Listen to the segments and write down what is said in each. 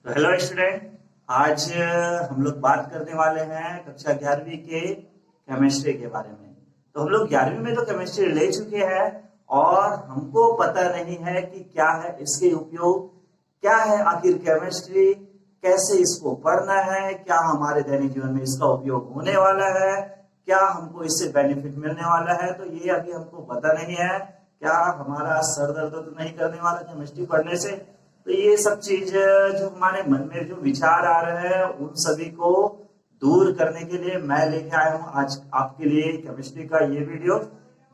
तो hello student. आज हम लोग बात करने वाले हैं कक्षा 11वीं के केमिस्ट्री के बारे में। तो हम लोग 11वीं में तो केमिस्ट्री ले चुके हैं और हमको पता नहीं है कि क्या है इसके उपयोग, क्या है आखिर केमिस्ट्री, कैसे इसको पढ़ना है, क्या हमारे दैनिक जीवन में इसका उपयोग होने वाला है, क्या हमको इससे बेनिफिट मिलने वाला है। तो ये अभी हमको पता नहीं है। क्या हमारा सर दर्द तो नहीं करने वाला केमिस्ट्री पढ़ने से। तो ये सब चीज जो हमारे मन में जो विचार आ रहे हैं उन सभी को दूर करने के लिए मैं लेके आया हूँ आज आपके लिए केमिस्ट्री का ये वीडियो,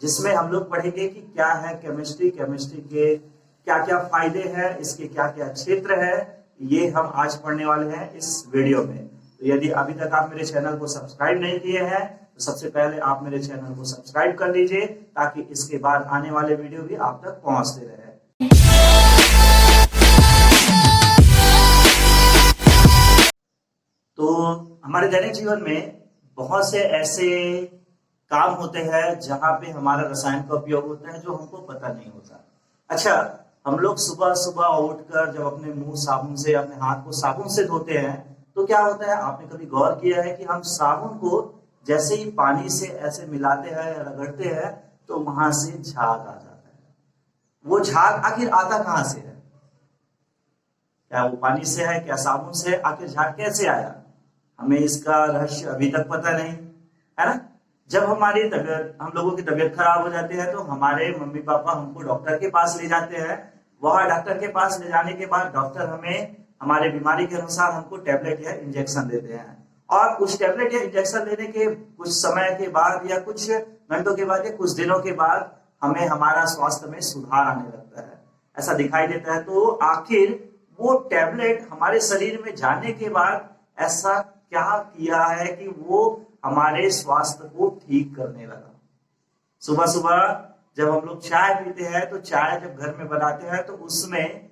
जिसमें हम लोग पढ़ेंगे कि क्या है केमिस्ट्री, केमिस्ट्री के क्या क्या फायदे हैं, इसके क्या क्या क्षेत्र है, ये हम आज पढ़ने वाले हैं इस वीडियो में। तो यदि अभी तक आप मेरे चैनल को सब्सक्राइब नहीं किए हैं तो सबसे पहले आप मेरे चैनल को सब्सक्राइब कर लीजिए ताकि इसके बाद आने वाले वीडियो भी आप तक पहुंचते रहे। तो हमारे दैनिक जीवन में बहुत से ऐसे काम होते हैं जहां पे हमारा रसायन का उपयोग होता है जो हमको पता नहीं होता। अच्छा, हम लोग सुबह सुबह उठकर जब अपने मुंह साबुन से, अपने हाथ को साबुन से धोते हैं तो क्या होता है, आपने कभी गौर किया है कि हम साबुन को जैसे ही पानी से ऐसे मिलाते हैं, रगड़ते हैं तो वहां से झाग आ जाता है। वो झाग आखिर आता कहां से है? क्या वो पानी से है, क्या साबुन से है? आखिर झाग कैसे आया? हमें इसका रहस्य अभी तक पता नहीं है ना। जब हमारी तबीयत, हम लोगों की तबीयत खराब हो जाती है तो हमारे मम्मी पापा हमको डॉक्टर के पास ले जाते हैं। वह डॉक्टर के पास ले जाने के बाद डॉक्टर हमें हमारे बीमारी के अनुसार हमको टैबलेट या इंजेक्शन देते हैं और उस टैबलेट या इंजेक्शन लेने के कुछ समय के बाद या कुछ घंटों के बाद या कुछ दिनों के बाद हमें हमारा स्वास्थ्य में सुधार आने लगता है, ऐसा दिखाई देता है। तो आखिर वो टैबलेट हमारे शरीर में जाने के बाद ऐसा क्या किया है कि वो हमारे स्वास्थ्य को ठीक करने लगा। सुबह सुबह जब हम लोग चाय पीते हैं तो चाय जब घर में बनाते हैं तो उसमें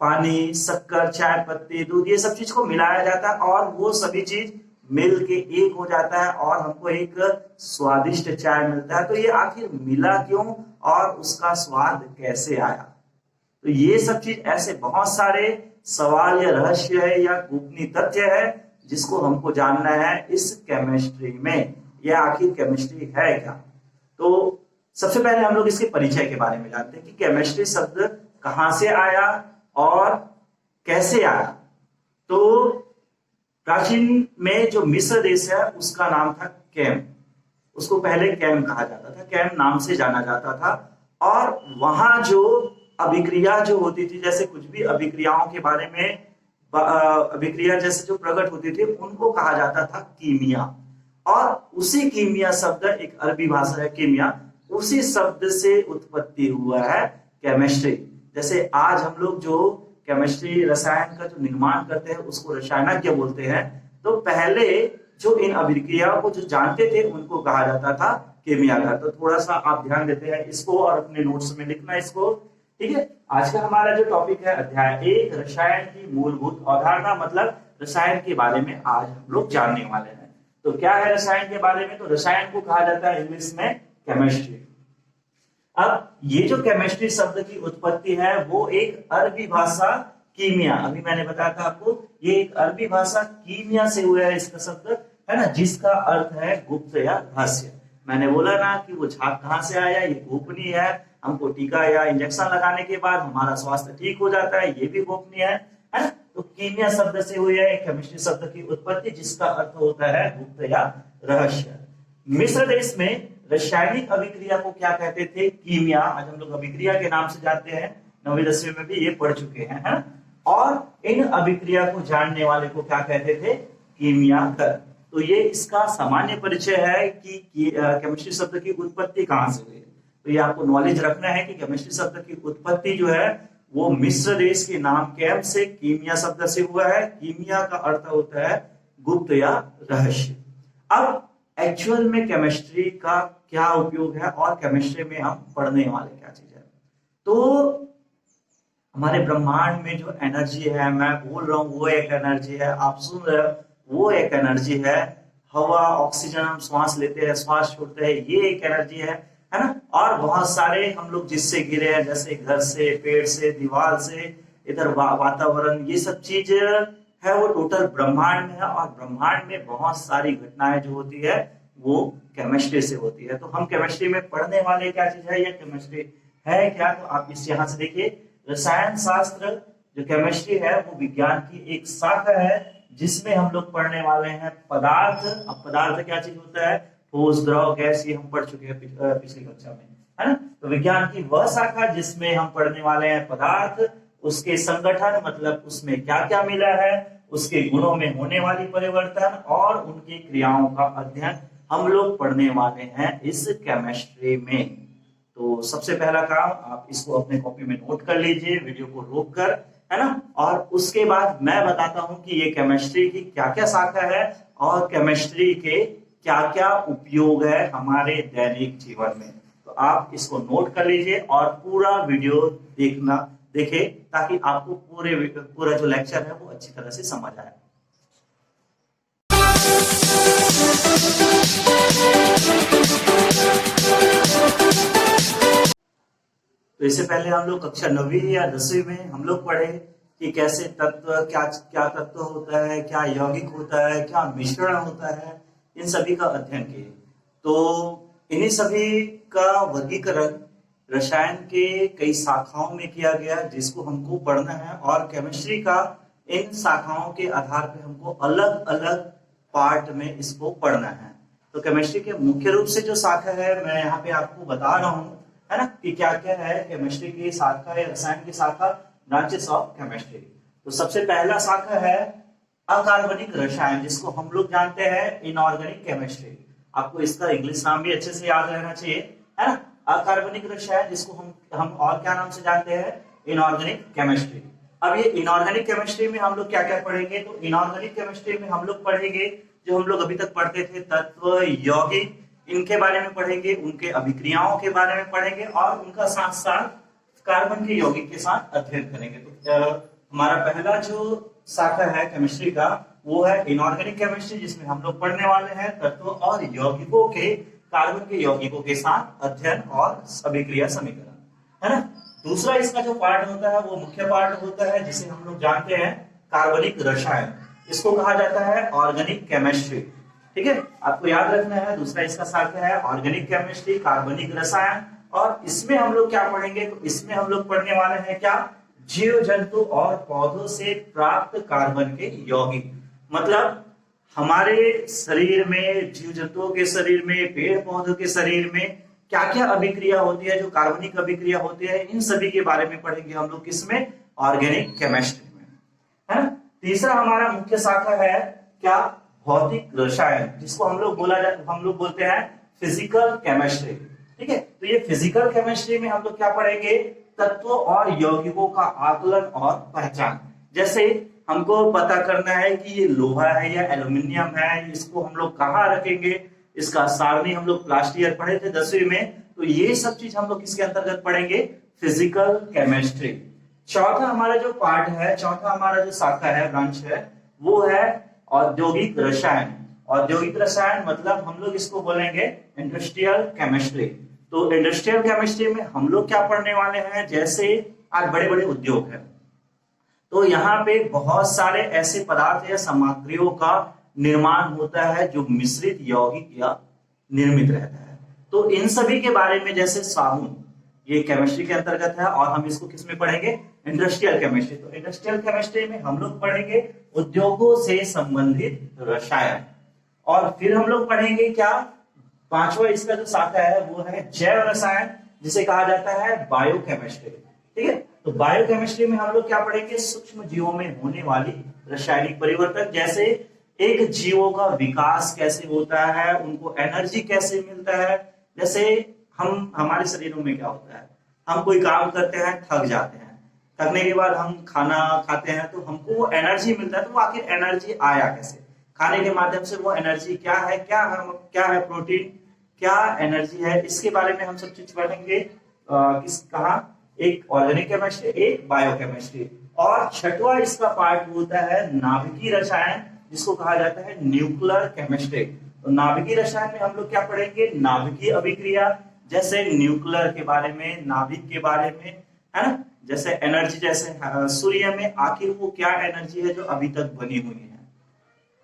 पानी, शक्कर, चाय पत्ती, दूध, ये सब चीज को मिलाया जाता है और वो सभी चीज मिल के एक हो जाता है और हमको एक स्वादिष्ट चाय मिलता है। तो ये आखिर मिला क्यों और उसका स्वाद कैसे आया? तो ये सब चीज ऐसे बहुत सारे सवाल या रहस्य है या गोपनीय तथ्य है जिसको हमको जानना है इस केमिस्ट्री में। यह आखिर केमिस्ट्री है क्या? तो सबसे पहले हम लोग इसके परिचय के बारे में जानते हैं कि केमिस्ट्री शब्द कहां से आया और कैसे आया। तो प्राचीन में जो मिस्र देश है उसका नाम था कैम। उसको पहले कैम कहा जाता था, कैम नाम से जाना जाता था। और वहां जो अभिक्रिया जो होती थी, जैसे कुछ भी अभिक्रियाओं के बारे में, अभिक्रिया जैसे जो प्रकट होती थी उनको कहा जाता था कीमिया। और उसी कीमिया शब्द, एक अरबी भाषा है कीमिया, उसी शब्द से उत्पत्ति हुआ है केमिस्ट्री। जैसे आज हम लोग जो केमिस्ट्री, रसायन का जो निर्माण करते हैं उसको रसायनज्ञ बोलते हैं, तो पहले जो इन अभिक्रियाओं को जो जानते थे उनको कहा जाता था कीमियागर। तो थोड़ा सा आप ध्यान देते हैं इसको और अपने नोट्स में लिखना इसको, ठीक है। आज का हमारा जो टॉपिक है अध्याय 1, रसायन की मूलभूत अवधारणा, मतलब रसायन के बारे में आज हम लोग जानने वाले हैं। तो क्या है रसायन के बारे में? तो रसायन को कहा जाता है इंग्लिश में केमिस्ट्री। अब ये जो केमिस्ट्री शब्द की उत्पत्ति है वो एक अरबी भाषा कीमिया, अभी मैंने बताया था आपको, ये एक अरबी भाषा कीमिया से हुआ है इसका शब्द, है ना, जिसका अर्थ है गुप्त या रहस्य। मैंने बोला ना कि वो झाग कहां से आया, ये गोपनीय है। हमको टीका या इंजेक्शन लगाने के बाद हमारा स्वास्थ्य ठीक हो जाता है, ये भी गोपनीय है ना। तो कीमिया शब्द से हुई है केमिस्ट्री शब्द की उत्पत्ति, जिसका अर्थ होता है गुप्त या रहस्य। मिस्र देश में रासायनिक अभिक्रिया को क्या कहते थे? कीमिया। आज हम लोग अभिक्रिया के नाम से जानते हैं, 9वीं 10वीं में भी ये पढ़ चुके हैं, है? और इन अभिक्रिया को जानने वाले को क्या कहते थे? कीमियागर। तो ये इसका सामान्य परिचय है कि केमिस्ट्री शब्द की उत्पत्ति कहां से हुई। तो ये आपको नॉलेज रखना है कि केमिस्ट्री शब्द की उत्पत्ति जो है वो मिस्र देश के नाम कैम से कीमिया शब्द से हुआ है। कीमिया का अर्थ होता है गुप्त या रहस्य। अब एक्चुअल में केमिस्ट्री का क्या उपयोग है और केमिस्ट्री में हम पढ़ने वाले क्या चीज है? तो हमारे ब्रह्मांड में जो एनर्जी है, मैं बोल रहा हूं वो एक एनर्जी है, आप सुन रहे हो वो एक एनर्जी है। हवा, ऑक्सीजन हम श्वास लेते हैं, श्वास छोड़ते हैं, ये एक एनर्जी है ना। और बहुत सारे हम लोग जिससे गिरे हैं, जैसे घर से, पेड़ से, दीवार से, इधर वातावरण, ये सब चीज है वो टोटल ब्रह्मांड में है। और ब्रह्मांड में बहुत सारी घटनाएं जो होती है वो केमिस्ट्री से होती है। तो हम केमिस्ट्री में पढ़ने वाले क्या चीज है, ये केमिस्ट्री है क्या, तो आप इस यहाँ से देखिए, रसायन शास्त्र जो केमिस्ट्री है वो विज्ञान की एक शाखा है जिसमें हम लोग पढ़ने वाले हैं पदार्थ। अब पदार्थ क्या चीज होता है, ठोस, द्रव, गैस, ये हम पढ़ चुके हैं पिछली कक्षा में, है ना। तो विज्ञान की वह शाखा जिसमें हम पढ़ने वाले हैं पदार्थ, उसके संगठन, मतलब उसमें क्या क्या मिला है, उसके गुणों में होने वाली परिवर्तन और उनकी क्रियाओं का अध्ययन हम लोग पढ़ने वाले हैं इस केमिस्ट्री में। तो सबसे पहला काम, आप इसको अपने कॉपी में नोट कर लीजिए वीडियो को रोक कर, है ना। और उसके बाद मैं बताता हूं कि ये केमिस्ट्री की क्या क्या शाखा है और केमिस्ट्री के क्या क्या उपयोग है हमारे दैनिक जीवन में। तो आप इसको नोट कर लीजिए और पूरा वीडियो देखे ताकि आपको पूरा जो लेक्चर है वो अच्छी तरह से समझ आए। तो इससे पहले हम लोग कक्षा 9वीं या 10वीं में हम लोग पढ़े कि कैसे तत्व, क्या तत्व होता है, क्या यौगिक होता है, क्या मिश्रण होता है, इन सभी का अध्ययन किए। तो इन्हीं सभी का वर्गीकरण रसायन के कई शाखाओं में किया गया जिसको हमको पढ़ना है, और केमिस्ट्री का इन शाखाओं के आधार पर हमको अलग अलग पार्ट में इसको पढ़ना है। तो केमिस्ट्री के मुख्य रूप से जो शाखा है मैं यहाँ पे आपको बता रहा हूँ, है ना, कि क्या क्या है केमिस्ट्री की शाखा या रसायन की शाखा, ब्रांचेस ऑफ केमिस्ट्री। तो सबसे पहला शाखा है अकार्बनिक रसायन, जिसको हम लोग जानते हैं इनऑर्गेनिक केमिस्ट्री। आपको इसका इंग्लिश नाम भी अच्छे से याद रहना चाहिए, है ना। अकार्बनिक रसायन जिसको हम और क्या नाम से जानते हैं, इनऑर्गेनिक केमिस्ट्री। अब ये इनऑर्गेनिक केमिस्ट्री में हम लोग क्या क्या पढ़ेंगे, तो इनऑर्गेनिक केमिस्ट्री में हम लोग पढ़ेंगे जो हम लोग अभी तक पढ़ते थे, तत्व, यौगिक, इनके बारे में पढ़ेंगे, उनके अभिक्रियाओं के बारे में पढ़ेंगे और उनका साथ साथ कार्बन के यौगिक के साथ अध्ययन करेंगे। तो हमारा पहला जो शाखा है केमिस्ट्री का वो है इनऑर्गेनिक केमिस्ट्री, जिसमें हम लोग पढ़ने वाले हैं तत्व और यौगिकों के, कार्बन के यौगिकों के साथ अध्ययन और अभिक्रिया समीकरण, है ना। दूसरा इसका जो पार्ट होता है वो मुख्य पार्ट होता है जिसे हम लोग जानते हैं कार्बनिक रसायन, इसको कहा जाता है ऑर्गेनिक केमिस्ट्री। ठीक है, आपको याद रखना है, दूसरा इसका शाखा है ऑर्गेनिक केमिस्ट्री, कार्बनिक रसायन। और इसमें हम लोग क्या पढ़ेंगे, तो इसमें हम लोग पढ़ने वाले हैं क्या, जीव जंतु और पौधों से प्राप्त कार्बन के यौगिक। मतलब हमारे शरीर में, जीव जंतुओं के शरीर में, पेड़ पौधों के शरीर में क्या क्या अभिक्रिया होती है, जो कार्बनिक अभिक्रिया होती है, इन सभी के बारे में पढ़ेंगे हम लोग किसमें, ऑर्गेनिक केमिस्ट्री में, है ना। तीसरा हमारा मुख्य शाखा है क्या, भौतिक रसायन, जिसको हम लोग बोलते हैं फिजिकल केमिस्ट्री। ठीक है, तो ये फिजिकल केमिस्ट्री में हम लोग क्या पढ़ेंगे, तत्वों और यौगिकों का आकलन और पहचान। जैसे हमको पता करना है कि ये लोहा है या एल्यूमिनियम है, इसको हम लोग कहाँ रखेंगे, इसका सारणी हम लोग लास्ट ईयर पढ़े थे 10वीं में। तो ये सब चीज हम लोग किसके अंतर्गत पढ़ेंगे, फिजिकल केमिस्ट्री। चौथा हमारा जो पार्ट है, चौथा हमारा जो शाखा है, ब्रांच है, वो है औद्योगिक रसायन। औद्योगिक रसायन मतलब हम लोग इसको बोलेंगे इंडस्ट्रियल केमिस्ट्री। तो इंडस्ट्रियल केमिस्ट्री में हम लोग क्या पढ़ने वाले हैं, जैसे आज बड़े बड़े उद्योग हैं, तो यहाँ पे बहुत सारे ऐसे पदार्थ या सामग्रियों का निर्माण होता है जो मिश्रित यौगिक या निर्मित रहता है। तो इन सभी के बारे में, जैसे साबुन, ये केमिस्ट्री के अंतर्गत है और हम इसको किस में पढ़ेंगे, इंडस्ट्रियल केमिस्ट्री। तो इंडस्ट्रियल केमिस्ट्री में हम लोग पढ़ेंगे उद्योगों से संबंधित रसायन। और फिर हम लोग पढ़ेंगे क्या, पांचवा इसका जो शाखा है वो है जैव रसायन, जिसे कहा जाता है बायोकेमिस्ट्री। ठीक है, तो बायोकेमिस्ट्री में हम लोग क्या पढ़ेंगे, सूक्ष्म जीवों में होने वाली रासायनिक परिवर्तन, जैसे एक जीवों का विकास कैसे होता है, उनको एनर्जी कैसे मिलता है। जैसे हमारे शरीरों में क्या होता है, हम कोई काम करते हैं, थक जाते हैं, थकने के बाद हम खाना खाते हैं तो हमको वो एनर्जी मिलता है। तो वो आखिर एनर्जी आया कैसे, खाने के माध्यम से वो एनर्जी क्या है, क्या है प्रोटीन, क्या एनर्जी है, इसके बारे में हम सब चीज पढ़ेंगे। कहा, एक ऑर्गेनिक केमिस्ट्री, एक बायोकेमिस्ट्री। और छठवां इसका पार्ट होता है नाभिकीय रसायन, जिसको कहा जाता है न्यूक्लियर केमिस्ट्री। तो नाभिकीय रसायन में हम लोग क्या पढ़ेंगे, नाभिकीय अभिक्रिया, जैसे न्यूक्लियर के बारे में, नाभिक के बारे में, है ना। जैसे एनर्जी, जैसे सूर्य में आखिर वो क्या एनर्जी है जो अभी तक बनी हुई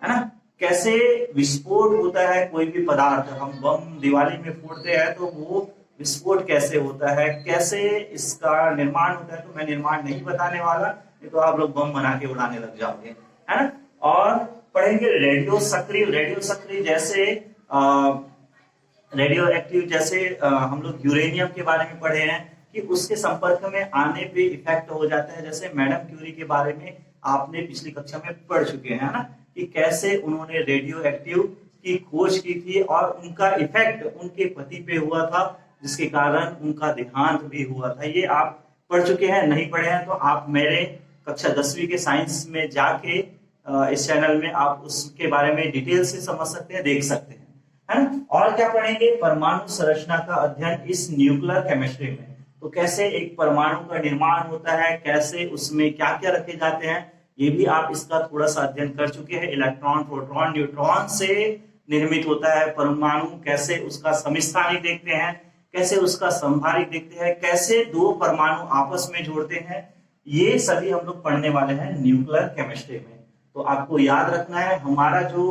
है ना? कैसे विस्फोट होता है कोई भी पदार्थ, हम बम दिवाली में फोड़ते हैं तो वो विस्फोट कैसे होता है, कैसे इसका निर्माण होता है, तो मैं निर्माण नहीं बताने वाला, नहीं तो आप लोग बम बना के उड़ाने लग जाओगे, है ना? और पढ़ेंगे रेडियो सक्रिय जैसे रेडियो एक्टिव, जैसे हम लोग यूरेनियम के बारे में पढ़े हैं कि उसके संपर्क में आने पे इफेक्ट हो जाता है। जैसे मैडम क्यूरी के बारे में आपने पिछली कक्षा में पढ़ चुके हैं ना, कि कैसे उन्होंने रेडियो एक्टिव की खोज की थी और उनका इफेक्ट उनके पति पे हुआ था, जिसके कारण उनका देहांत भी हुआ था। ये आप पढ़ चुके हैं, नहीं पढ़े हैं तो आप मेरे कक्षा 10वीं के साइंस में जाके इस चैनल में आप उसके बारे में डिटेल से समझ सकते हैं, देख सकते हैं, है ना? और क्या पढ़ेंगे? परमाणु संरचना का अध्ययन इस न्यूक्लियर केमिस्ट्री में। तो कैसे एक परमाणु का निर्माण होता है, कैसे उसमें क्या क्या रखे जाते हैं, ये भी आप इसका थोड़ा सा अध्ययन कर चुके हैं। इलेक्ट्रॉन, प्रोटॉन, न्यूट्रॉन से निर्मित होता है परमाणु, कैसे उसका समस्थानिक देखते हैं, कैसे उसका संभारिक देखते हैं, कैसे दो परमाणु आपस में जोड़ते हैं, ये सभी हम लोग पढ़ने वाले हैं न्यूक्लियर केमिस्ट्री में। तो आपको याद रखना है, हमारा जो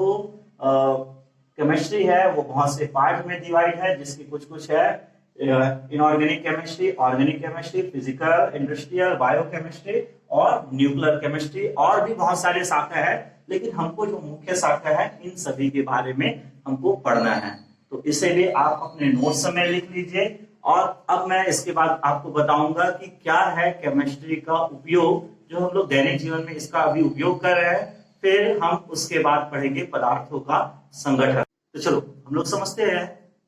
केमिस्ट्री है वो बहुत से पार्ट में डिवाइड है, जिसकी कुछ है inorganic chemistry, organic chemistry, physical, industrial, biochemistry और न्यूक्लियर केमिस्ट्री, और भी बहुत सारे शाखा है, लेकिन हमको जो मुख्य शाखा है इन सभी के बारे में हमको पढ़ना है। तो इसीलिए आप अपने नोट्स में लिख लीजिए। और अब मैं इसके बाद आपको बताऊंगा कि क्या है केमिस्ट्री का उपयोग, जो हम लोग दैनिक जीवन में इसका अभी उपयोग कर रहे हैं, फिर हम उसके बाद पढ़ेंगे पदार्थों का संगठन। तो चलो हम लोग समझते हैं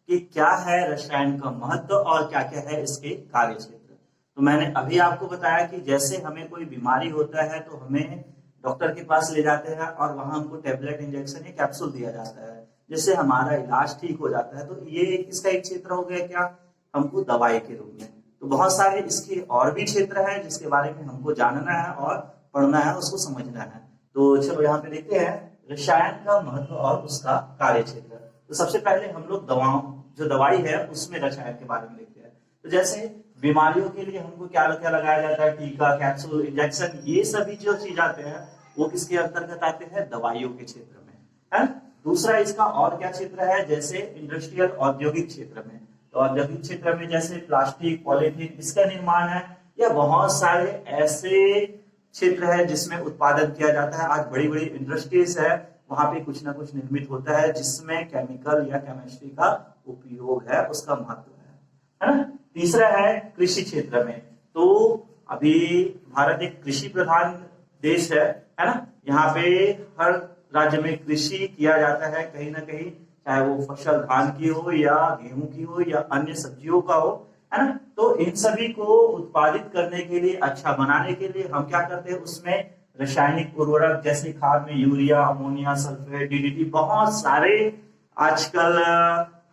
कि क्या है रसायन का महत्व और क्या क्या है इसके कार्य क्षेत्र। तो मैंने अभी आपको बताया कि जैसे हमें कोई बीमारी होता है तो हमें डॉक्टर के पास ले जाते हैं और वहां हमको टेबलेट, इंजेक्शन या कैप्सूल दिया जाता है, जिससे हमारा इलाज ठीक हो जाता है। तो ये इसका एक क्षेत्र हो गया क्या, हमको दवाई के रूप में। तो बहुत सारे इसके और भी क्षेत्र है जिसके बारे में हमको जानना है और पढ़ना है, उसको समझना है। तो चलो यहाँ पे देखते हैं रसायन का महत्व और उसका कार्य क्षेत्र। तो सबसे पहले हम लोग दवाओं, जो दवाई है उसमें रसायन के बारे में देखते हैं। तो जैसे बीमारियों के लिए हमको क्या क्या लगाया जाता है, टीका, कैप्सूल, इंजेक्शन, ये सभी जो चीज आते हैं वो किसके अंतर्गत आते हैं, दवाइयों के क्षेत्र में, है। दूसरा इसका और क्या क्षेत्र है, जैसे इंडस्ट्रियल, औद्योगिक क्षेत्र में। तो औद्योगिक क्षेत्र में जैसे प्लास्टिक, पॉलीथीन, इसका निर्माण है, या बहुत सारे ऐसे क्षेत्र है जिसमें उत्पादन किया जाता है। आज बड़ी बड़ी इंडस्ट्रीज है, वहां पे कुछ ना कुछ निर्मित होता है जिसमें केमिकल या केमिस्ट्री का उपयोग है, उसका महत्व है ना। तीसरा है कृषि क्षेत्र में। तो अभी भारत एक कृषि प्रधान देश है ना। यहाँ पे हर राज्य में कृषि किया जाता है कहीं ना कहीं, चाहे वो फसल धान की हो या गेहूं की हो या अन्य सब्जियों का हो, है ना। तो इन सभी को उत्पादित करने के लिए, अच्छा बनाने के लिए हम क्या करते हैं, उसमें रासायनिक उर्वरक जैसे खाद में यूरिया, अमोनिया, सल्फेट, डीडीटी, बहुत सारे आजकल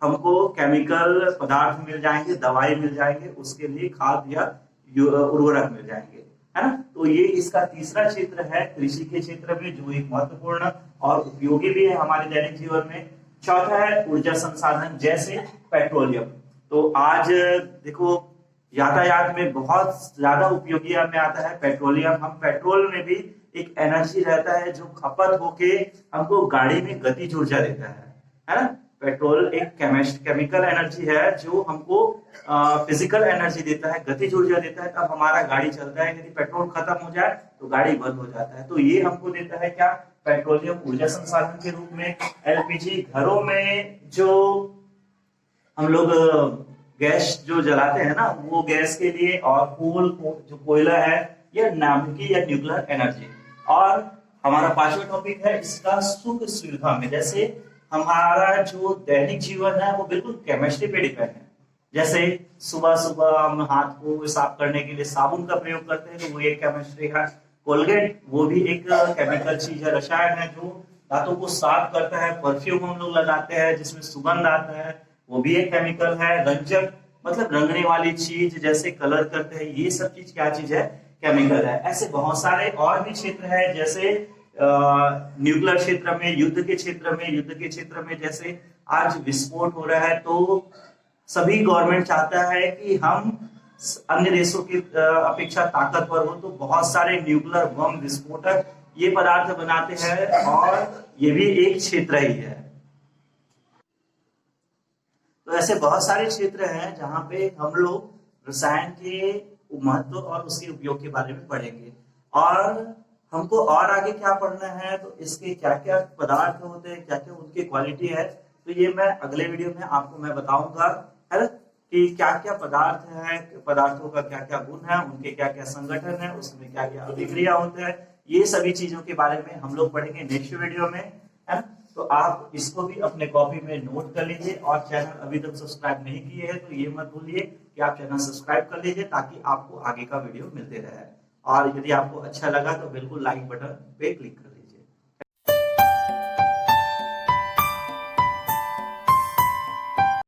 हमको केमिकल पदार्थ मिल जाएंगे, दवाई मिल जाएंगे, उसके लिए खाद या उर्वरक मिल जाएंगे, है ना। तो ये इसका तीसरा क्षेत्र है कृषि के क्षेत्र में, जो एक महत्वपूर्ण और उपयोगी भी है हमारे दैनिक जीवन में। चौथा है ऊर्जा संसाधन, जैसे पेट्रोलियम। तो आज देखो यातायात में बहुत ज्यादा उपयोगी हमें आता है पेट्रोलियम। हम पेट्रोल में भी एक एनर्जी रहता है जो खपत होके हमको गाड़ी में गतिज ऊर्जा देता है ना। पेट्रोल एक केमिकल एनर्जी है जो हमको फिजिकल एनर्जी देता है, गतिज ऊर्जा देता है, तब हमारा गाड़ी चलता है। यदि पेट्रोल खत्म हो जाए तो गाड़ी बंद हो जाता है। तो ये हमको देता है क्या, पेट्रोलियम ऊर्जा संसाधन के रूप में। एलपीजी, घरों में जो हम लोग गैस जो जलाते हैं ना, वो गैस के लिए, और कोल जो कोयला है, या नाभिकीय या न्यूक्लियर एनर्जी। और हमारा पांचवा टॉपिक है इसका सुख सुविधा में। जैसे हमारा जो दैनिक जीवन है वो बिल्कुल केमिस्ट्री पे डिपेंड है। जैसे सुबह सुबह हम हाथ को साफ करने के लिए साबुन का प्रयोग करते हैं, तो वो एक केमिस्ट्री है। कोलगेट, वो भी एक केमिकल चीज है, रसायन है जो दांतों को साफ करता है। परफ्यूम हम लोग लगाते हैं जिसमें सुगंध आता है, वो भी एक केमिकल है। रंजक मतलब रंगने वाली चीज, जैसे कलर करते हैं, ये सब चीज क्या चीज है, केमिकल है। ऐसे बहुत सारे और भी क्षेत्र है, जैसे न्यूक्लियर क्षेत्र में, युद्ध के क्षेत्र में जैसे आज विस्फोट हो रहा है, तो सभी गवर्नमेंट चाहता है कि हम अन्य देशों की अपेक्षा ताकतवर हो, तो बहुत सारे न्यूक्लियर बम विस्फोटक ये पदार्थ बनाते हैं, और ये भी एक क्षेत्र ही है। तो ऐसे बहुत सारे क्षेत्र हैं जहां पे हम लोग रसायन के महत्व और उसके उपयोग के बारे में पढ़ेंगे। और हमको और आगे क्या पढ़ना है, तो इसके क्या क्या पदार्थ होते हैं, क्या क्या उनकी क्वालिटी है, तो ये मैं अगले वीडियो में आपको मैं बताऊंगा, है ना, कि क्या क्या पदार्थ है, पदार्थों का क्या क्या गुण है, उनके क्या क्या संगठन है, उसमें क्या क्या अभिक्रिया होते हैं, ये सभी चीजों के बारे में हम लोग पढ़ेंगे नेक्स्ट वीडियो में, है ना। तो आप इसको भी अपने कॉपी में नोट कर लीजिए, और चैनल अभी तक सब्सक्राइब नहीं किए हैं तो ये मत भूलिए कि आप चैनल सब्सक्राइब कर लीजिए, ताकि आपको आगे का वीडियो मिलते रहे। और यदि आपको अच्छा लगा तो बिल्कुल लाइक बटन पे क्लिक करें।